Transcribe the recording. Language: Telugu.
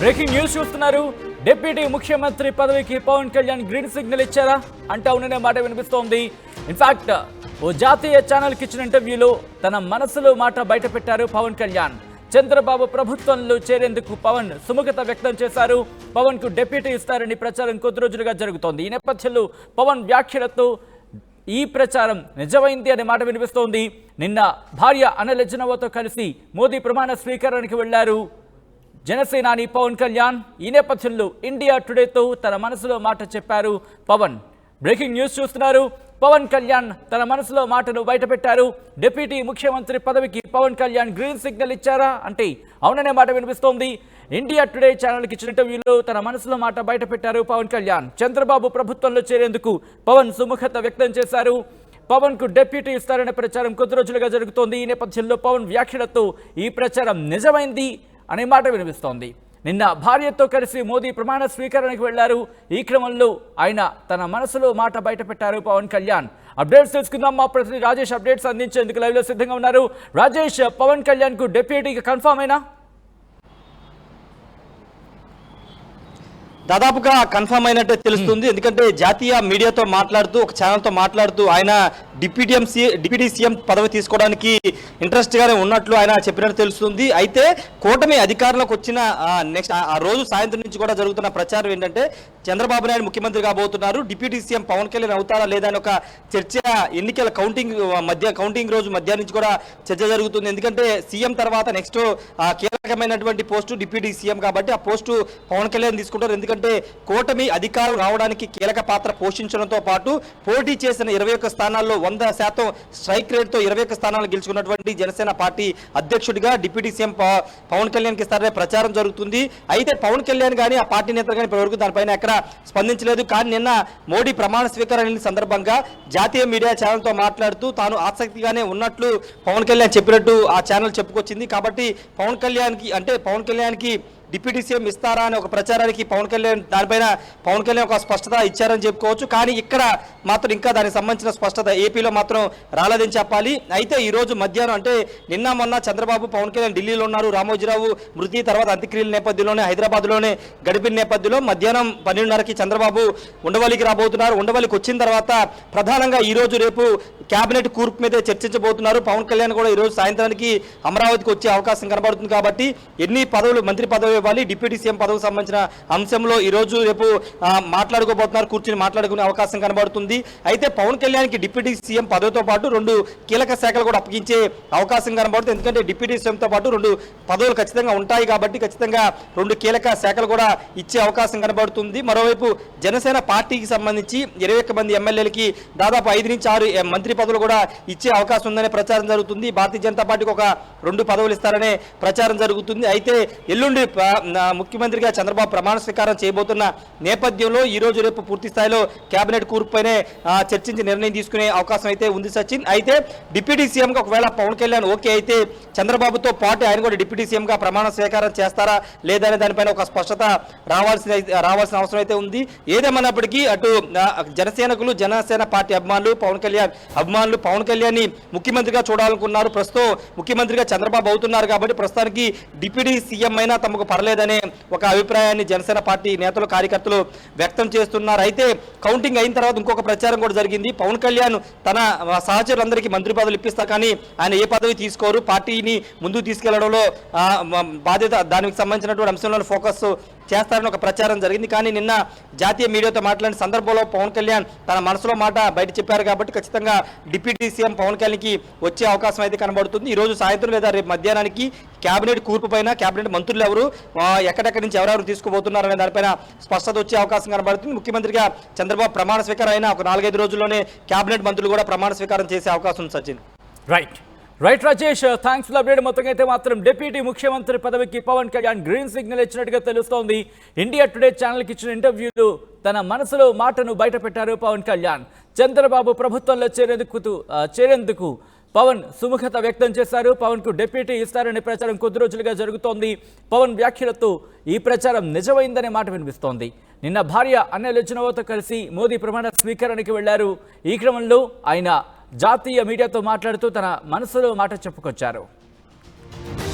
బ్రేకింగ్ న్యూస్ చూస్తున్నారు. డిప్యూటీ ముఖ్యమంత్రి పదవికి పవన్ కళ్యాణ్ గ్రీన్ సిగ్నల్ ఇచ్చారా అంటే అవుననే మాట వినిపిస్తోంది. ఇన్ఫాక్ట్ ఓ జాతీయ ఛానల్కి ఇచ్చిన ఇంటర్వ్యూలో తన మనసులో మాట బయటపెట్టారు పవన్ కళ్యాణ్. చంద్రబాబు ప్రభుత్వంలో చేరేందుకు పవన్ సుముఖత వ్యక్తం చేశారు. పవన్ కు డిప్యూటీ ఇస్తారని ప్రచారం కొద్ది రోజులుగా జరుగుతోంది. ఈ నేపథ్యంలో పవన్ వ్యాఖ్యలతో ఈ ప్రచారం నిజమైంది అనే మాట వినిపిస్తోంది. నిన్న భార్య అనిల్ ఎజ్జనవతో కలిసి మోదీ ప్రమాణ స్వీకారానికి వెళ్లారు జనసేనాని పవన్ కళ్యాణ్. ఈ నేపథ్యంలో ఇండియా టుడేతో తన మనసులో మాట చెప్పారు పవన్. బ్రేకింగ్ న్యూస్ చూస్తున్నారు. పవన్ కళ్యాణ్ తన మనసులో మాటను బయటపెట్టారు. డిప్యూటీ ముఖ్యమంత్రి పదవికి పవన్ కళ్యాణ్ గ్రీన్ సిగ్నల్ ఇచ్చారా అంటే అవుననే మాట వినిపిస్తోంది. ఇండియా టుడే ఛానల్కి ఇచ్చిన ఇంటర్వ్యూలో తన మనసులో మాట బయటపెట్టారు పవన్ కళ్యాణ్. చంద్రబాబు ప్రభుత్వంలో చేరేందుకు పవన్ సుముఖత వ్యక్తం చేశారు. పవన్ కు డిప్యూటీ ఇస్తారనే ప్రచారం కొద్ది రోజులుగా జరుగుతోంది. ఈ నేపథ్యంలో పవన్ వ్యాఖ్యలతో ఈ ప్రచారం నిజమైంది అనే మాట వినిపిస్తోంది. నిన్న భార్యతో కలిసి మోదీ ప్రమాణ స్వీకారానికి వెళ్లారు. ఈ క్రమంలో ఆయన తన మనసులో మాట బయటపెట్టారు పవన్ కళ్యాణ్. అప్డేట్స్ తెలుసుకుందాం. మా ప్రతినిధి రాజేష్ అప్డేట్స్ అందించేందుకు లైవ్ లో సిద్ధంగా ఉన్నారు. రాజేష్, పవన్ కళ్యాణ్ కు డిప్యూటీకి కన్ఫర్మ్ అయినా? దాదాపుగా కన్ఫర్మ్ అయినట్టే తెలుస్తుంది. ఎందుకంటే జాతీయ మీడియాతో మాట్లాడుతూ ఒక ఛానల్తో మాట్లాడుతూ ఆయన డిప్యూటీ సీఎం పదవి తీసుకోవడానికి ఇంట్రెస్ట్ గానే ఉన్నట్లు ఆయన చెప్పినట్టు తెలుస్తుంది. అయితే కూటమి అధికారంలోకి వచ్చిన నెక్స్ట్ ఆ రోజు సాయంత్రం నుంచి కూడా జరుగుతున్న ప్రచారం ఏంటంటే చంద్రబాబు నాయుడు ముఖ్యమంత్రి కాబోతున్నారు, డిప్యూటీ సీఎం పవన్ కళ్యాణ్ అవుతారా లేదా అని ఒక చర్చ ఎన్నికల కౌంటింగ్ రోజు మధ్యాహ్నం నుంచి కూడా చర్చ జరుగుతుంది. ఎందుకంటే సీఎం తర్వాత నెక్స్ట్ కీలకమైనటువంటి పోస్టు డిప్యూటీ సీఎం కాబట్టి ఆ పోస్టు పవన్ కళ్యాణ్ తీసుకుంటారు. ఎందుకంటే కూటమి అధికారం రావడానికి కీలక పాత్ర పోషించడంతో పాటు పోటీ చేసిన 21 స్థానాల్లో 100% స్ట్రైక్ రేట్ తో 21 స్థానాలు గెలుచుకున్నటువంటి జనసేన పార్టీ అధ్యక్షుడిగా డిప్యూటీ సీఎం పవన్ కళ్యాణ్ కి ఇస్తారనే ప్రచారం జరుగుతుంది. అయితే పవన్ కళ్యాణ్ కానీ ఆ పార్టీ నేతలు కానీ ఇప్పటివరకు దానిపైన ఎక్కడ స్పందించలేదు. కానీ నిన్న మోడీ ప్రమాణ స్వీకారం సందర్భంగా జాతీయ మీడియా ఛానల్తో మాట్లాడుతూ తాను ఆసక్తిగానే ఉన్నట్లు పవన్ కళ్యాణ్ చెప్పినట్టు ఆ ఛానల్ చెప్పుకొచ్చింది. కాబట్టి పవన్ కళ్యాణ్ కి డిప్యూటీ సీఎం ఇస్తారా అనే ఒక ప్రచారానికి దానిపైన పవన్ కళ్యాణ్ ఒక స్పష్టత ఇచ్చారని చెప్పుకోవచ్చు. కానీ ఇక్కడ మాత్రం ఇంకా దానికి సంబంధించిన స్పష్టత ఏపీలో మాత్రం రాలేదని చెప్పాలి. అయితే ఈ రోజు మధ్యాహ్నం అంటే నిన్న మొన్న చంద్రబాబు పవన్ కళ్యాణ్ ఢిల్లీలో ఉన్నారు. రామోజీరావు మృతి తర్వాత అంత్యక్రియల నేపథ్యంలోనే హైదరాబాద్లోనే గడిపిన నేపథ్యంలో మధ్యాహ్నం 12:30కి చంద్రబాబు ఉండవల్లికి రాబోతున్నారు. ఉండవల్లికి వచ్చిన తర్వాత ప్రధానంగా ఈ రోజు రేపు కేబినెట్ కూర్పు మీదే చర్చించబోతున్నారు. పవన్ కళ్యాణ్ కూడా ఈ రోజు సాయంత్రానికి అమరావతికి వచ్చే అవకాశం కనబడుతుంది. కాబట్టి ఎన్ని పదవులు మంత్రి పదవి ఇవ్వాలి, డిప్యూటీ సీఎం పదవికి సంబంధించిన అంశంలో ఈ రోజు రేపు మాట్లాడుకోబోతున్నారు, కూర్చుని మాట్లాడుకునే అవకాశం కనబడుతుంది. అయితే పవన్ కళ్యాణ్ కి డిప్యూటీ సీఎం పదవితో పాటు 2 కీలక శాఖలు కూడా అప్పగించే అవకాశం కనబడుతుంది. ఎందుకంటే డిప్యూటీ సీఎంతో పాటు 2 పదవులు ఖచ్చితంగా ఉంటాయి కాబట్టి ఖచ్చితంగా 2 కీలక శాఖలు కూడా ఇచ్చే అవకాశం కనబడుతుంది. మరోవైపు జనసేన పార్టీకి సంబంధించి 21 మంది ఎమ్మెల్యేలకి దాదాపు 5 నుంచి 6 మంత్రి పదవులు కూడా ఇచ్చే అవకాశం ఉందనే ప్రచారం జరుగుతుంది. భారతీయ జనతా పార్టీకి ఒక 2 పదవులు ఇస్తారనే ప్రచారం జరుగుతుంది. అయితే ఎల్లుండి ముఖ్యమంత్రిగా చంద్రబాబు ప్రమాణ స్వీకారం చేయబోతున్న నేపథ్యంలో ఈ రోజు రేపు పూర్తి స్థాయిలో కేబినెట్ కూర్పుపైనే చర్చించి నిర్ణయం తీసుకునే అవకాశం అయితే ఉంది సచిన్. అయితే డిప్యూటీ సీఎంగా ఒకవేళ పవన్ కళ్యాణ్ ఓకే అయితే చంద్రబాబుతో పాటు ఆయన కూడా డిప్యూటీ సీఎంగా ప్రమాణ స్వీకారం చేస్తారా లేదా అనే దానిపైన ఒక స్పష్టత రావాల్సిన అవసరం అయితే ఉంది. ఏదేమన్నప్పటికీ అటు జనసేన పార్టీ అభిమానులు పవన్ కళ్యాణ్ ముఖ్యమంత్రిగా చూడాలనుకున్నారు. ప్రస్తుతం ముఖ్యమంత్రిగా చంద్రబాబు అవుతున్నారు కాబట్టి ప్రస్తుతానికి డిప్యూటీ సీఎం అయినా తమకు పర్లేదనే ఒక అభిప్రాయాన్ని జనసేన పార్టీ నేతలు కార్యకర్తలు వ్యక్తం చేస్తున్నారు. అయితే కౌంటింగ్ అయిన తర్వాత ఇంకొక ప్రచారం కూడా జరిగింది. పవన్ కళ్యాణ్ తన సహచరులందరికీ మంత్రి పదవులు ఇప్పిస్తారు కానీ ఆయన ఏ పదవి తీసుకోరు, పార్టీని ముందుకు తీసుకెళ్లడంలో బాధ్యత దానికి సంబంధించినటువంటి అంశంలో ఫోకస్ చేస్తారని ఒక ప్రచారం జరిగింది. కానీ నిన్న జాతీయ మీడియాతో మాట్లాడిన సందర్భంలో పవన్ కళ్యాణ్ తన మనసులో మాట బయట చెప్పారు కాబట్టి ఖచ్చితంగా డిప్యూటీ సీఎం పవన్ కళ్యాణ్కి వచ్చే అవకాశం అయితే కనబడుతుంది. ఈ రోజు సాయంత్రం లేదా రేపు మధ్యాహ్నానికి కేబినెట్ కూర్పు పైన కేబినెట్ మంత్రులు ఎవరు ఎక్కడెక్కడి నుంచి ఎవరెవరు తీసుకుపోతున్నారు అనే దానిపైన స్పష్టత వచ్చే అవకాశం కనబడుతుంది. ముఖ్యమంత్రిగా చంద్రబాబు ప్రమాణ స్వీకారం అయినా ఒక 4-5 రోజుల్లోనే కేబినెట్ మంత్రులు కూడా ప్రమాణ స్వీకారం చేసే అవకాశం ఉంది Sachin. Right Rajesh, thanks for update. మొత్తంగా అయితే మాత్రం డిప్యూటీ ముఖ్యమంత్రి పదవికి పవన్ కళ్యాణ్ గ్రీన్ సిగ్నల్ ఇచ్చినట్టుగా తెలుస్తోంది. ఇండియా టుడే ఛానల్కి ఇచ్చిన ఇంటర్వ్యూలో తన మనసులో మాటను బయటపెట్టారు పవన్ కళ్యాణ్. చంద్రబాబు ప్రభుత్వంలో చేరేందుకు పవన్ సుముఖత వ్యక్తం చేశారు. పవన్ కు డిప్యూటీ ఇస్తారనే ప్రచారం కొద్ది రోజులుగా జరుగుతోంది. పవన్ వ్యాఖ్యలతో ఈ ప్రచారం నిజమైందనే మాట వినిపిస్తోంది. నిన్న భార్య అనిల్ ఎజ్జనవతో కలిసి మోదీ ప్రమాణ స్వీకారానికి వెళ్లారు. ఈ క్రమంలో ఆయన జాతీయ మీడియాతో మాట్లాడుతూ తన మనసులో మాట చెప్పుకొచ్చారు.